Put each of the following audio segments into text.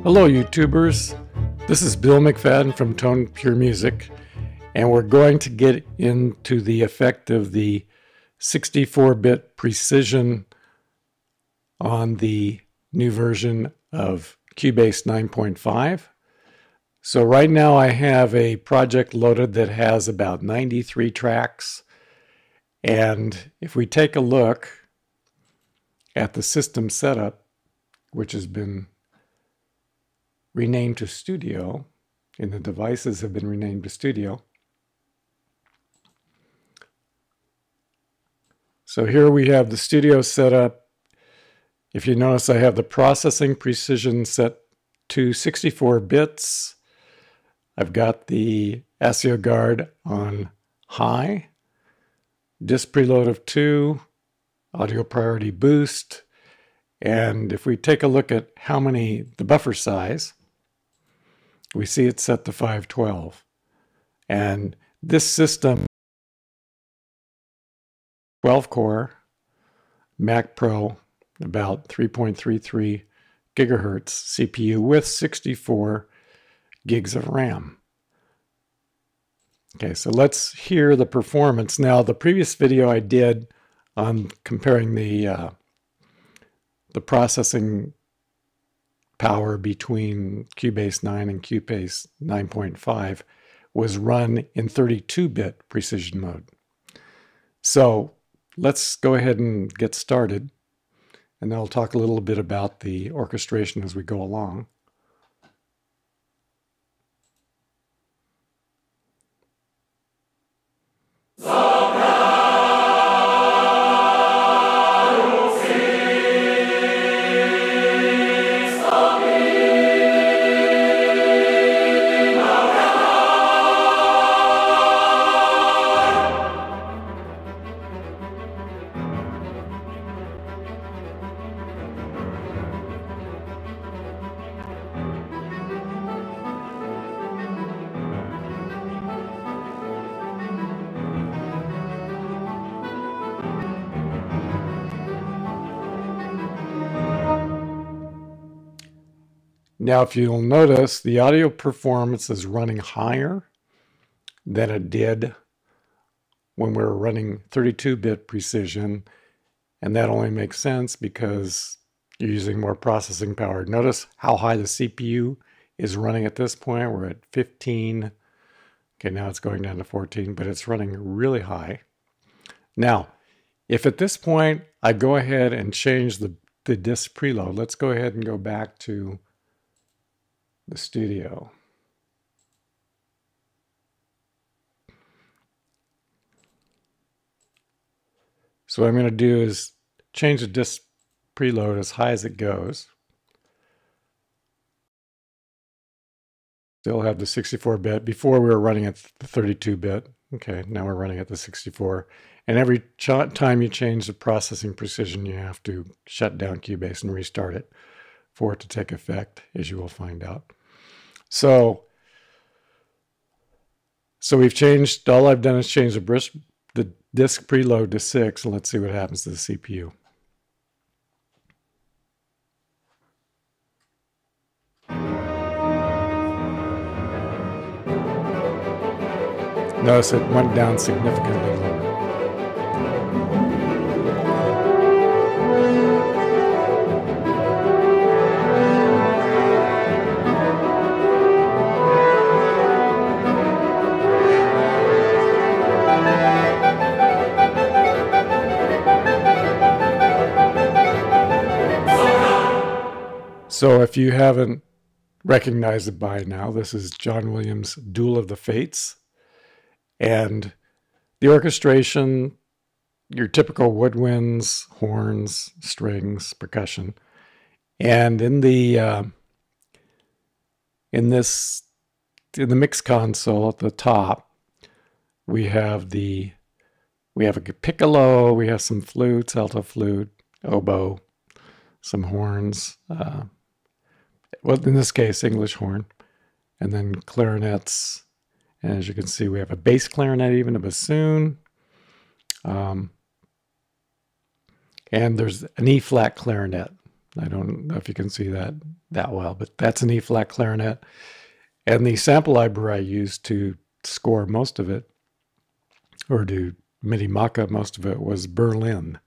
Hello YouTubers, this is Bill McFadden from Tone Pure Music, and we're going to get into the effect of the 64-bit precision on the new version of Cubase 9.5. So right now I have a project loaded that has about 93 tracks, and if we take a look at the system setup, which has been renamed to Studio, and the devices have been renamed to Studio. So here we have the Studio setup. If you notice, I have the processing precision set to 64 bits. I've got the ASIO guard on high, disk preload of 2, audio priority boost, and if we take a look at the buffer size, we see it's set to 512. And this system, 12 core, Mac Pro, about 3.33 gigahertz CPU with 64 gigs of RAM. Okay, so let's hear the performance. Now, the previous video I did on comparing the processing power between Cubase 9 and Cubase 9.5 was run in 32-bit precision mode. So let's go ahead and get started, and then I'll talk a little bit about the orchestration as we go along. Now, if you'll notice, the audio performance is running higher than it did when we were running 32-bit precision, and that only makes sense because you're using more processing power. Notice how high the CPU is running at this point. We're at 15. Okay, now it's going down to 14, but it's running really high. Now, if at this point I go ahead and change the disk preload, let's go ahead and go back to the Studio. So what I'm going to do is change the disk preload as high as it goes. Still have the 64-bit. Before we were running at the 32-bit. Okay, now we're running at the 64. And every time you change the processing precision, you have to shut down Cubase and restart it for it to take effect, as you will find out. So we've changed, all I've done is change the disk preload to 6, and let's see what happens to the CPU. Notice it went down significantly lower. So if you haven't recognized it by now, this is John Williams' Duel of the Fates. And the orchestration, your typical woodwinds, horns, strings, percussion. And in the mix console at the top, we have a piccolo, we have some flutes, alto flute, oboe, some horns, well, in this case, English horn, and then clarinets. And as you can see, we have a bass clarinet, even a bassoon. And there's an E-flat clarinet I don't know if you can see that well, but that's an E-flat clarinet. And the sample library I used to score most of it, or to MIDI mock-up most of it, was Berlin.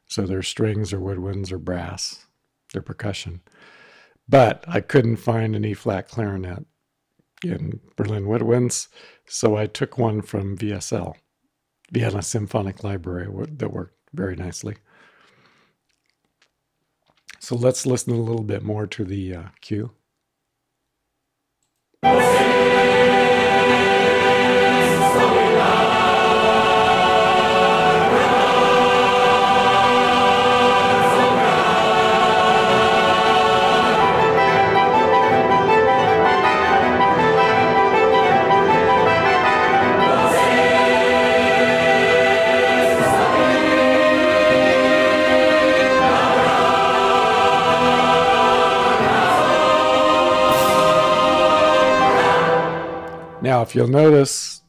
So they're strings or woodwinds or brass, they're percussion. But I couldn't find an E-flat clarinet in Berlin woodwinds, so I took one from VSL, Vienna Symphonic Library, that worked very nicely. So let's listen a little bit more to the cue. Now, if you'll notice,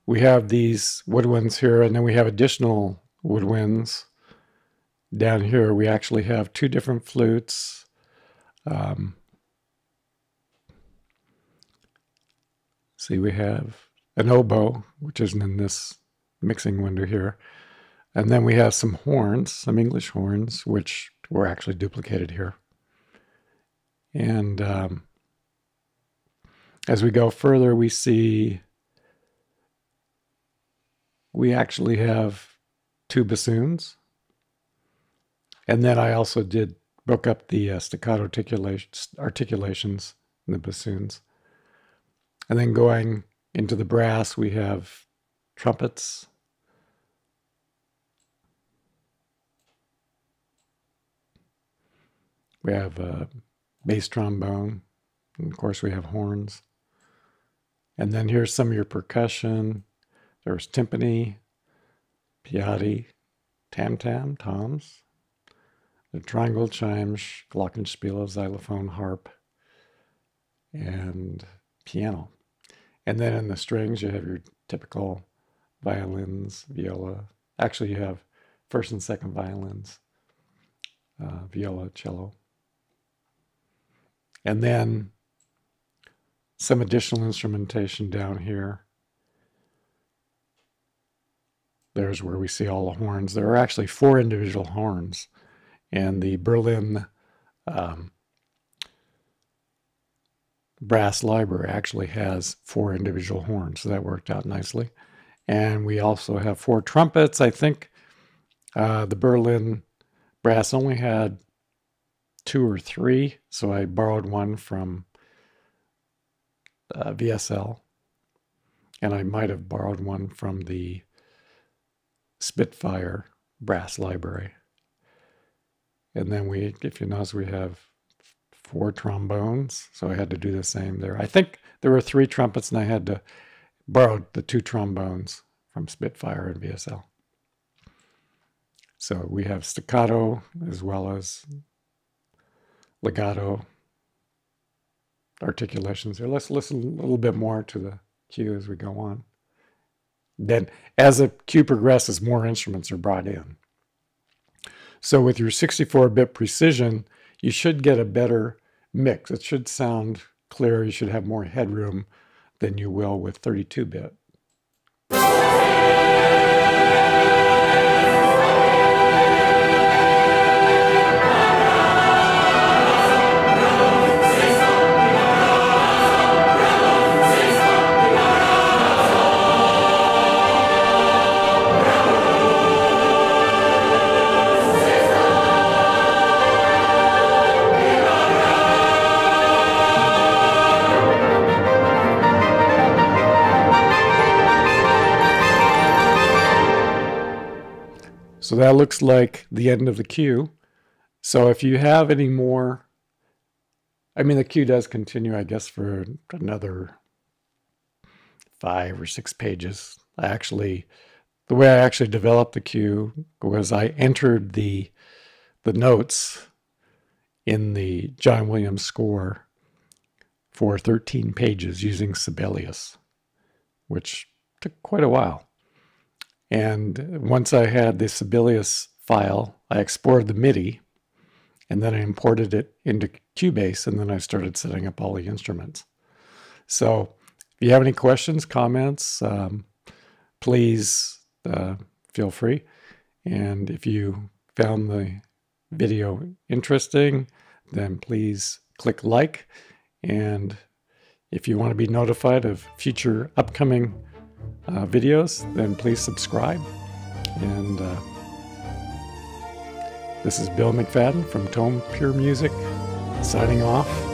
we have these woodwinds here, and then we have additional woodwinds down here. We actually have two different flutes. See, we have an oboe, which isn't in this mixing window here. And then we have some horns, some English horns, which were actually duplicated here. And as we go further, we see we actually have two bassoons. And then I also broke up the staccato articulations in the bassoons. And then going into the brass, we have trumpets. We have a bass trombone. And of course, we have horns. And then here's some of your percussion. There's timpani, piatti, tam-tam, toms, the triangle chimes, glockenspiel, xylophone, harp, and piano. And then in the strings, you have your typical violins, viola. Actually, you have first and second violins, viola, cello. And then some additional instrumentation down here. There's where we see all the horns. There are actually 4 individual horns, and the Berlin brass library actually has 4 individual horns, so that worked out nicely. And we also have 4 trumpets. I think the Berlin brass only had 2 or 3, so I borrowed one from VSL, and I might have borrowed one from the Spitfire brass library. And then if you notice, we have 4 trombones, so I had to do the same there. I think there were 3 trumpets, and I had to borrow the 2 trombones from Spitfire and VSL. So we have staccato as well as legato articulations here. Let's listen a little bit more to the cue as we go on. Then as the cue progresses, more instruments are brought in. So with your 64-bit precision, you should get a better mix. It should sound clearer. You should have more headroom than you will with 32-bit. So that looks like the end of the cue. So if you have any more, I mean, the cue does continue, I guess, for another 5 or 6 pages. The way I actually developed the cue was I entered the notes in the John Williams score for 13 pages using Sibelius, which took quite a while. And once I had the Sibelius file, I exported the MIDI, and then I imported it into Cubase, and then I started setting up all the instruments. So if you have any questions, comments, please feel free. And if you found the video interesting, then please click like. And if you want to be notified of future upcoming videos, then please subscribe. And this is Bill McFadden from Tone Pure Music, signing off.